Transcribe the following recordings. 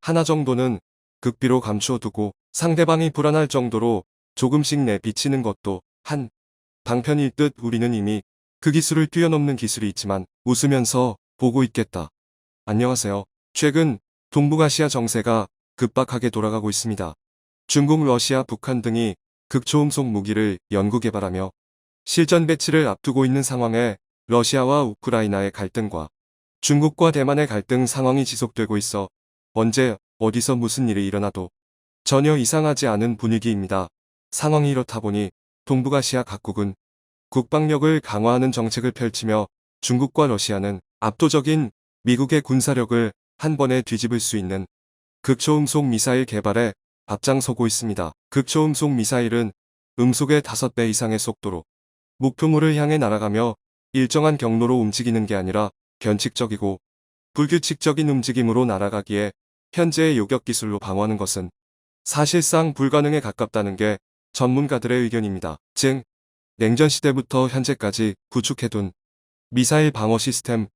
하나 정도는 극비로 감추어두고 상대방이 불안할 정도로 조금씩 내비치는 것도 한 방편일 듯. 우리는 이미 그 기술을 뛰어넘는 기술이 있지만 웃으면서 보고 있겠다. 안녕하세요. 최근 동북아시아 정세가 급박하게 돌아가고 있습니다. 중국, 러시아, 북한 등이 극초음속 무기를 연구 개발하며 실전 배치를 앞두고 있는 상황에 러시아와 우크라이나의 갈등과 중국과 대만의 갈등 상황이 지속되고 있어 언제 어디서 무슨 일이 일어나도 전혀 이상하지 않은 분위기입니다. 상황이 이렇다 보니 동북아시아 각국은 국방력을 강화하는 정책을 펼치며 중국과 러시아는 압도적인 미국의 군사력을 한 번에 뒤집을 수 있는 극초음속 미사일 개발에 앞장서고 있습니다. 극초음속 미사일은 음속의 5배 이상의 속도로 목표물을 향해 날아가며 일정한 경로로 움직이는 게 아니라 변칙적이고 불규칙적인 움직임으로 날아가기에 현재의 요격 기술로 방어하는 것은 사실상 불가능에 가깝다는 게 전문가들의 의견입니다. 즉, 냉전 시대부터 현재까지 구축해둔 미사일 방어 시스템,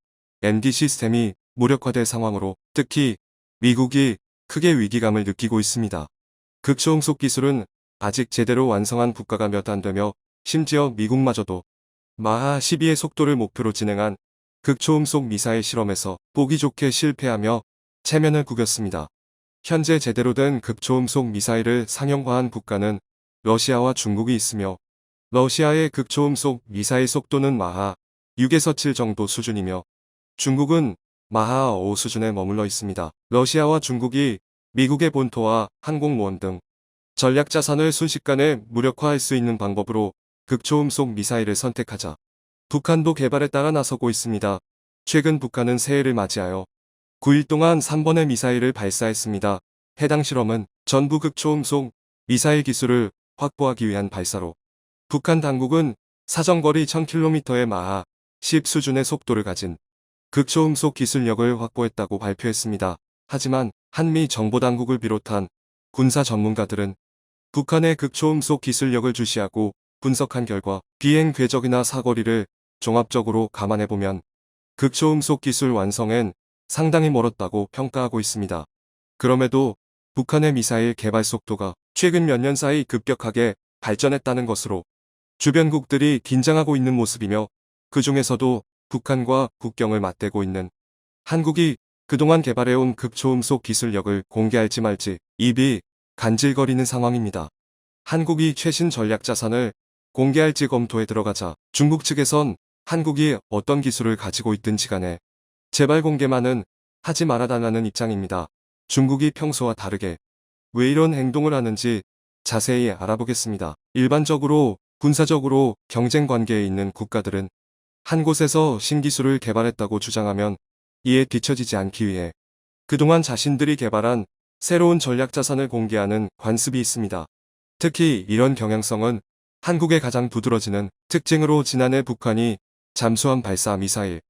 MD 시스템이 무력화될 상황으로 특히 미국이 크게 위기감을 느끼고 있습니다. 극초음속 기술은 아직 제대로 완성한 국가가 몇 안 되며 심지어 미국마저도 마하 12의 속도를 목표로 진행한 극초음속 미사일 실험에서 보기 좋게 실패하며 체면을 구겼습니다. 현재 제대로 된 극초음속 미사일을 상용화한 국가는 러시아와 중국이 있으며 러시아의 극초음속 미사일 속도는 마하 6에서 7 정도 수준이며 중국은 마하 5 수준에 머물러 있습니다. 러시아와 중국이 미국의 본토와 항공모함 등 전략 자산을 순식간에 무력화할 수 있는 방법으로 극초음속 미사일을 선택하자 북한도 개발에 따라 나서고 있습니다. 최근 북한은 새해를 맞이하여 9일 동안 3번의 미사일을 발사했습니다. 해당 실험은 전부 극초음속 미사일 기술을 확보하기 위한 발사로 북한 당국은 사정거리 1000km의 마하 10 수준의 속도를 가진 극초음속 기술력을 확보했다고 발표했습니다. 하지만 한미 정보당국을 비롯한 군사 전문가들은 북한의 극초음속 기술력을 주시하고 분석한 결과 비행 궤적이나 사거리를 종합적으로 감안해보면 극초음속 기술 완성엔 상당히 멀었다고 평가하고 있습니다. 그럼에도 북한의 미사일 개발 속도가 최근 몇 년 사이 급격하게 발전했다는 것으로 주변국들이 긴장하고 있는 모습이며 그 중에서도 북한과 국경을 맞대고 있는 한국이 그동안 개발해온 극초음속 기술력을 공개할지 말지 입이 간질거리는 상황입니다. 한국이 최신 전략 자산을 공개할지 검토에 들어가자 중국 측에선 한국이 어떤 기술을 가지고 있든지 간에 제발 공개만은 하지 말아달라는 입장입니다. 중국이 평소와 다르게 왜 이런 행동을 하는지 자세히 알아보겠습니다. 일반적으로 군사적으로 경쟁 관계에 있는 국가들은 한 곳에서 신기술을 개발했다고 주장하면 이에 뒤처지지 않기 위해 그동안 자신들이 개발한 새로운 전략 자산을 공개하는 관습이 있습니다. 특히 이런 경향성은 한국의 가장 두드러지는 특징으로 지난해 북한이 잠수함 발사 미사일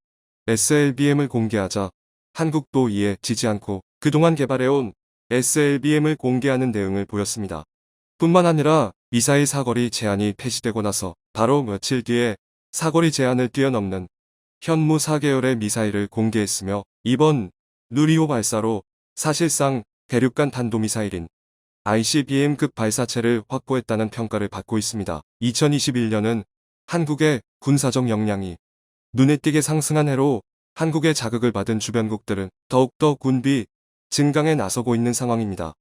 SLBM을 공개하자 한국도 이에 지지 않고 그동안 개발해온 SLBM을 공개하는 대응을 보였습니다. 뿐만 아니라 미사일 사거리 제한이 폐지되고 나서 바로 며칠 뒤에 사거리 제한을 뛰어넘는 현무 4계열의 미사일을 공개했으며 이번 누리호 발사로 사실상 대륙간 탄도미사일인 ICBM급 발사체를 확보했다는 평가를 받고 있습니다. 2021년은 한국의 군사적 역량이 눈에 띄게 상승한 해로 한국의 자극을 받은 주변국들은 더욱더 군비 증강에 나서고 있는 상황입니다.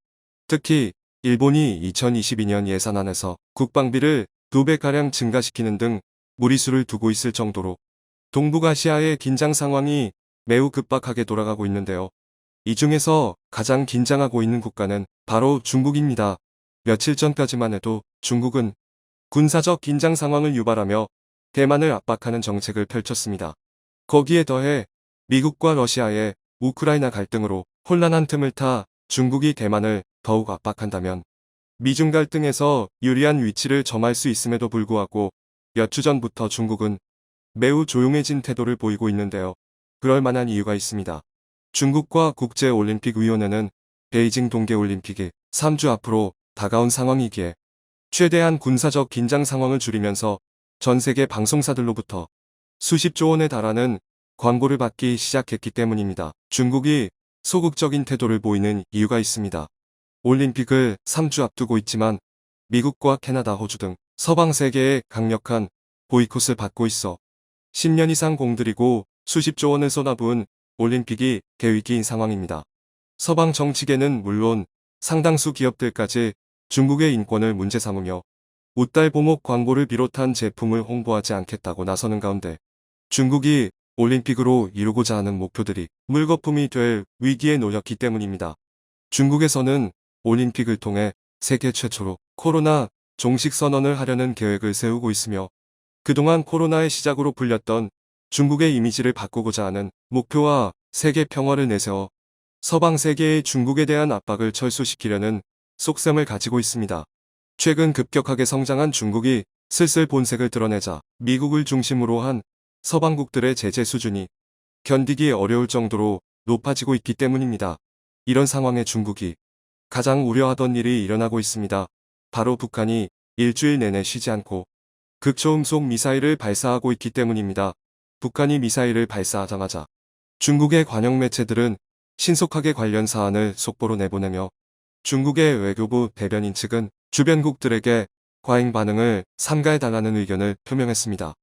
특히 일본이 2022년 예산안에서 국방비를 2배가량 증가시키는 등 무리수를 두고 있을 정도로 동북아시아의 긴장 상황이 매우 급박하게 돌아가고 있는데요. 이 중에서 가장 긴장하고 있는 국가는 바로 중국입니다. 며칠 전까지만 해도 중국은 군사적 긴장 상황을 유발하며 대만을 압박하는 정책을 펼쳤습니다. 거기에 더해 미국과 러시아의 우크라이나 갈등으로 혼란한 틈을 타 중국이 대만을 더욱 압박한다면 미중 갈등에서 유리한 위치를 점할 수 있음에도 불구하고 몇 주 전부터 중국은 매우 조용해진 태도를 보이고 있는데요. 그럴 만한 이유가 있습니다. 중국과 국제올림픽위원회는 베이징 동계올림픽이 3주 앞으로 다가온 상황이기에 최대한 군사적 긴장 상황을 줄이면서 전 세계 방송사들로부터 수십조 원에 달하는 광고를 받기 시작했기 때문입니다. 중국이 소극적인 태도를 보이는 이유가 있습니다. 올림픽을 3주 앞두고 있지만 미국과 캐나다, 호주 등 서방 세계의 강력한 보이콧을 받고 있어 10년 이상 공들이고 수십조 원을 쏟아부은 올림픽이 대위기인 상황입니다. 서방 정치계는 물론 상당수 기업들까지 중국의 인권을 문제 삼으며 웃달 보목 광고를 비롯한 제품을 홍보하지 않겠다고 나서는 가운데 중국이 올림픽으로 이루고자 하는 목표들이 물거품이 될 위기에 놓였기 때문입니다. 중국에서는 올림픽을 통해 세계 최초로 코로나 종식 선언을 하려는 계획을 세우고 있으며 그동안 코로나의 시작으로 불렸던 중국의 이미지를 바꾸고자 하는 목표와 세계 평화를 내세워 서방 세계의 중국에 대한 압박을 철수시키려는 속셈을 가지고 있습니다. 최근 급격하게 성장한 중국이 슬슬 본색을 드러내자 미국을 중심으로 한 서방국들의 제재 수준이 견디기 어려울 정도로 높아지고 있기 때문입니다. 이런 상황에 중국이 가장 우려하던 일이 일어나고 있습니다. 바로 북한이 일주일 내내 쉬지 않고 극초음속 미사일을 발사하고 있기 때문입니다. 북한이 미사일을 발사하자마자 중국의 관영 매체들은 신속하게 관련 사안을 속보로 내보내며 중국의 외교부 대변인 측은 주변국들에게 과잉 반응을 삼가해달라는 의견을 표명했습니다.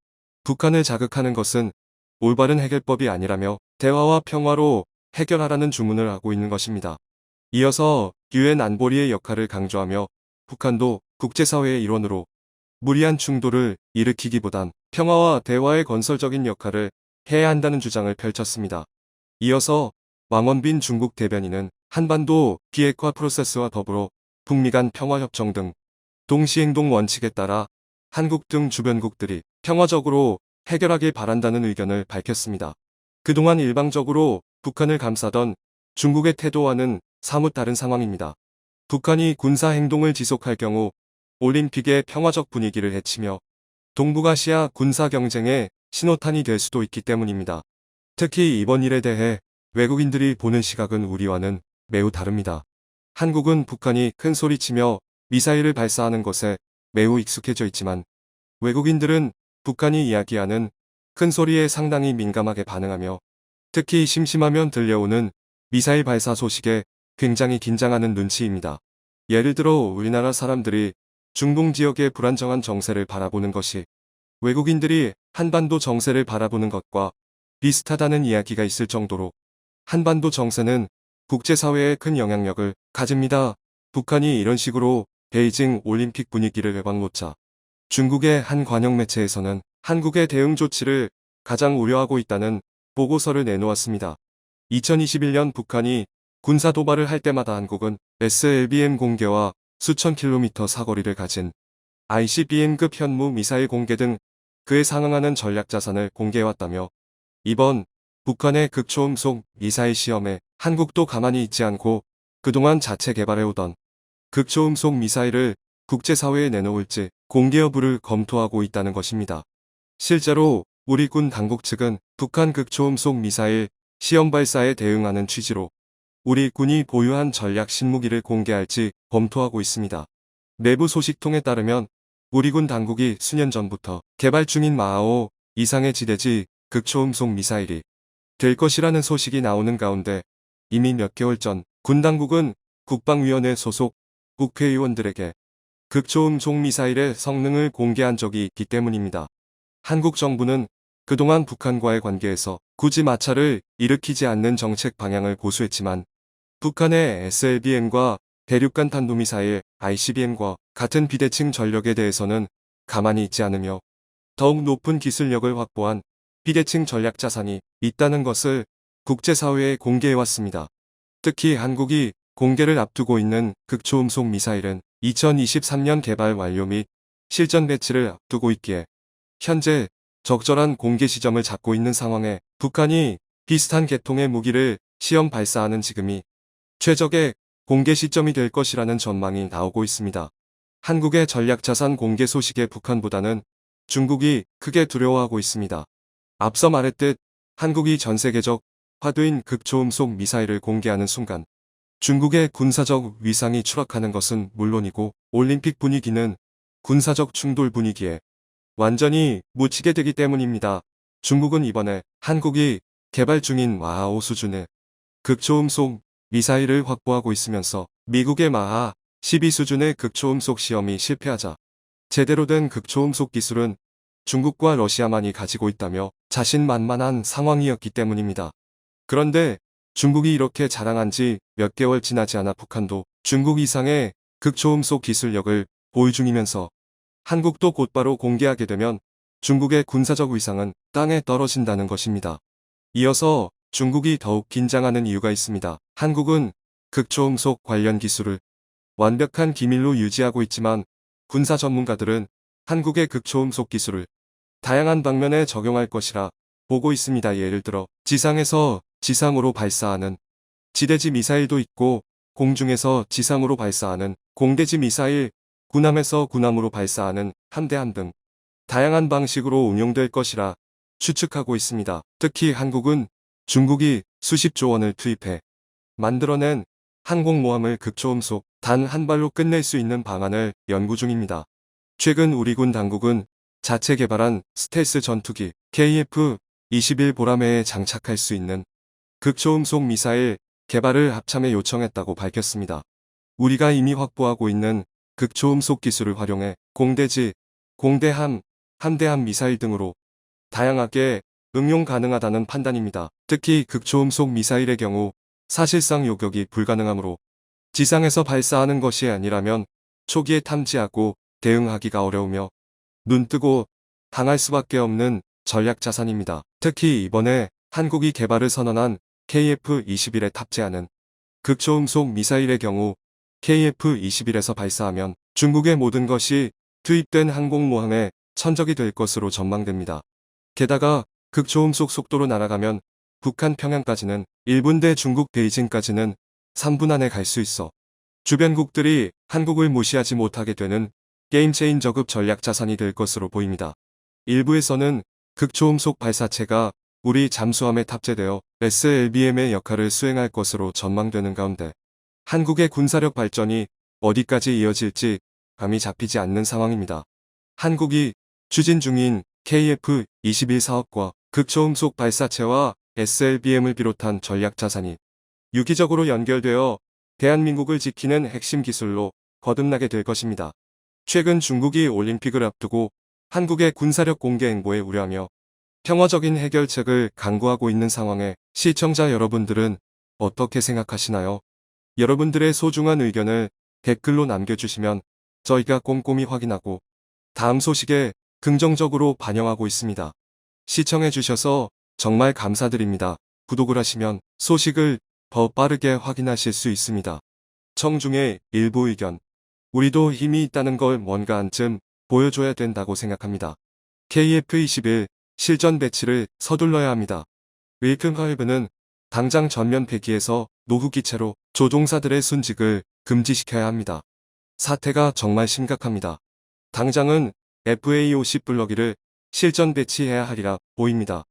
북한을 자극하는 것은 올바른 해결법이 아니라며 대화와 평화로 해결하라는 주문을 하고 있는 것입니다. 이어서 유엔 안보리의 역할을 강조하며 북한도 국제사회의 일원으로 무리한 충돌을 일으키기보단 평화와 대화의 건설적인 역할을 해야 한다는 주장을 펼쳤습니다. 이어서 왕원빈 중국 대변인은 한반도 비핵화 프로세스와 더불어 북미 간 평화협정 등 동시행동 원칙에 따라 한국 등 주변국들이 평화적으로 해결하길 바란다는 의견을 밝혔습니다. 그동안 일방적으로 북한을 감싸던 중국의 태도와는 사뭇 다른 상황입니다. 북한이 군사행동을 지속할 경우 올림픽의 평화적 분위기를 해치며 동북아시아 군사 경쟁의 신호탄이 될 수도 있기 때문입니다. 특히 이번 일에 대해 외국인들이 보는 시각은 우리와는 매우 다릅니다. 한국은 북한이 큰 소리치며 미사일을 발사하는 것에 매우 익숙해져 있지만 외국인들은 북한이 이야기하는 큰 소리에 상당히 민감하게 반응하며 특히 심심하면 들려오는 미사일 발사 소식에 굉장히 긴장하는 눈치입니다. 예를 들어 우리나라 사람들이 중동 지역의 불안정한 정세를 바라보는 것이 외국인들이 한반도 정세를 바라보는 것과 비슷하다는 이야기가 있을 정도로 한반도 정세는 국제사회에 큰 영향력을 가집니다. 북한이 이런 식으로 베이징 올림픽 분위기를 회방놓자 중국의 한 관영 매체에서는 한국의 대응 조치를 가장 우려하고 있다는 보고서를 내놓았습니다. 2021년 북한이 군사 도발을 할 때마다 한국은 SLBM 공개와 수천 킬로미터 사거리를 가진 ICBM급 현무 미사일 공개 등 그에 상응하는 전략 자산을 공개해왔다며 이번 북한의 극초음속 미사일 시험에 한국도 가만히 있지 않고 그동안 자체 개발해오던 극초음속 미사일을 국제사회에 내놓을지 공개 여부를 검토하고 있다는 것입니다. 실제로 우리 군 당국 측은 북한 극초음속 미사일 시험 발사에 대응하는 취지로 우리 군이 보유한 전략 신무기를 공개할지 검토하고 있습니다. 내부 소식통에 따르면 우리 군 당국이 수년 전부터 개발 중인 마하오 이상의 지대지 극초음속 미사일이 될 것이라는 소식이 나오는 가운데 이미 몇 개월 전 군 당국은 국방위원회 소속 국회의원들에게 극초음속 미사일의 성능을 공개한 적이 있기 때문입니다. 한국 정부는 그동안 북한과의 관계에서 굳이 마찰을 일으키지 않는 정책 방향을 고수했지만 북한의 SLBM과 대륙간 탄도미사일 ICBM과 같은 비대칭 전력에 대해서는 가만히 있지 않으며 더욱 높은 기술력을 확보한 비대칭 전략 자산이 있다는 것을 국제사회에 공개해왔습니다. 특히 한국이 공개를 앞두고 있는 극초음속 미사일은 2023년 개발 완료 및 실전 배치를 앞두고 있기에 현재 적절한 공개 시점을 잡고 있는 상황에 북한이 비슷한 계통의 무기를 시험 발사하는 지금이 최적의 공개 시점이 될 것이라는 전망이 나오고 있습니다. 한국의 전략자산 공개 소식에 북한보다는 중국이 크게 두려워하고 있습니다. 앞서 말했듯 한국이 전 세계적 화두인 극초음속 미사일을 공개하는 순간 중국의 군사적 위상이 추락하는 것은 물론이고 올림픽 분위기는 군사적 충돌 분위기에 완전히 묻히게 되기 때문입니다. 중국은 이번에 한국이 개발 중인 마하5 수준의 극초음속 미사일을 확보하고 있으면서 미국의 마하12 수준의 극초음속 시험이 실패하자 제대로 된 극초음속 기술은 중국과 러시아만이 가지고 있다며 자신만만한 상황이었기 때문입니다. 그런데 중국이 이렇게 자랑한 지 몇 개월 지나지 않아 북한도 중국 이상의 극초음속 기술력을 보유 중이면서 한국도 곧바로 공개하게 되면 중국의 군사적 위상은 땅에 떨어진다는 것입니다. 이어서 중국이 더욱 긴장하는 이유가 있습니다. 한국은 극초음속 관련 기술을 완벽한 기밀로 유지하고 있지만 군사 전문가들은 한국의 극초음속 기술을 다양한 방면에 적용할 것이라 보고 있습니다. 예를 들어 지상에서 지상으로 발사하는 지대지 미사일도 있고 공중에서 지상으로 발사하는 공대지 미사일, 군함에서 군함으로 발사하는 함대함 등 다양한 방식으로 운용될 것이라 추측하고 있습니다. 특히 한국은 중국이 수십조 원을 투입해 만들어낸 항공모함을 극초음속 단 한 발로 끝낼 수 있는 방안을 연구 중입니다. 최근 우리 군 당국은 자체 개발한 스텔스 전투기 KF-21 보라매에 장착할 수 있는 극초음속 미사일 개발을 합참에 요청했다고 밝혔습니다. 우리가 이미 확보하고 있는 극초음속 기술을 활용해 공대지, 공대함, 함대함 미사일 등으로 다양하게 응용 가능하다는 판단입니다. 특히 극초음속 미사일의 경우 사실상 요격이 불가능하므로 지상에서 발사하는 것이 아니라면 초기에 탐지하고 대응하기가 어려우며 눈뜨고 당할 수밖에 없는 전략 자산입니다. 특히 이번에 한국이 개발을 선언한 KF-21에 탑재하는 극초음속 미사일의 경우 KF-21에서 발사하면 중국의 모든 것이 투입된 항공모함에 천적이 될 것으로 전망됩니다. 게다가 극초음속 속도로 날아가면 북한 평양까지는 1분대 중국 베이징까지는 3분 안에 갈 수 있어 주변국들이 한국을 무시하지 못하게 되는 게임 체인저급 전략 자산이 될 것으로 보입니다. 일부에서는 극초음속 발사체가 우리 잠수함에 탑재되어 SLBM의 역할을 수행할 것으로 전망되는 가운데 한국의 군사력 발전이 어디까지 이어질지 감이 잡히지 않는 상황입니다. 한국이 추진 중인 KF-21 사업과 극초음속 발사체와 SLBM을 비롯한 전략 자산이 유기적으로 연결되어 대한민국을 지키는 핵심 기술로 거듭나게 될 것입니다. 최근 중국이 올림픽을 앞두고 한국의 군사력 공개 행보에 우려하며 평화적인 해결책을 강구하고 있는 상황에 시청자 여러분들은 어떻게 생각하시나요? 여러분들의 소중한 의견을 댓글로 남겨주시면 저희가 꼼꼼히 확인하고 다음 소식에 긍정적으로 반영하고 있습니다. 시청해주셔서 정말 감사드립니다. 구독을 하시면 소식을 더 빠르게 확인하실 수 있습니다. 청중의 일부 의견. 우리도 힘이 있다는 걸 뭔가 한쯤 보여줘야 된다고 생각합니다. KF-21 실전 배치를 서둘러야 합니다. 윌큰하이브는 당장 전면 폐기해서 노후 기체로 조종사들의 순직을 금지시켜야 합니다. 사태가 정말 심각합니다. 당장은 FA-50 블러기를 실전 배치해야 하리라 보입니다.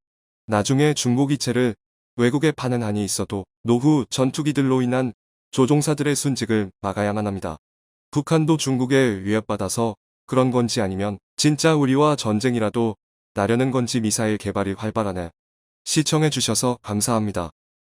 나중에 중고 기체를 외국에 파는 한이 있어도 노후 전투기들로 인한 조종사들의 순직을 막아야만 합니다. 북한도 중국에 위협받아서 그런 건지 아니면 진짜 우리와 전쟁이라도 나려는 건지 미사일 개발이 활발하네. 시청해주셔서 감사합니다.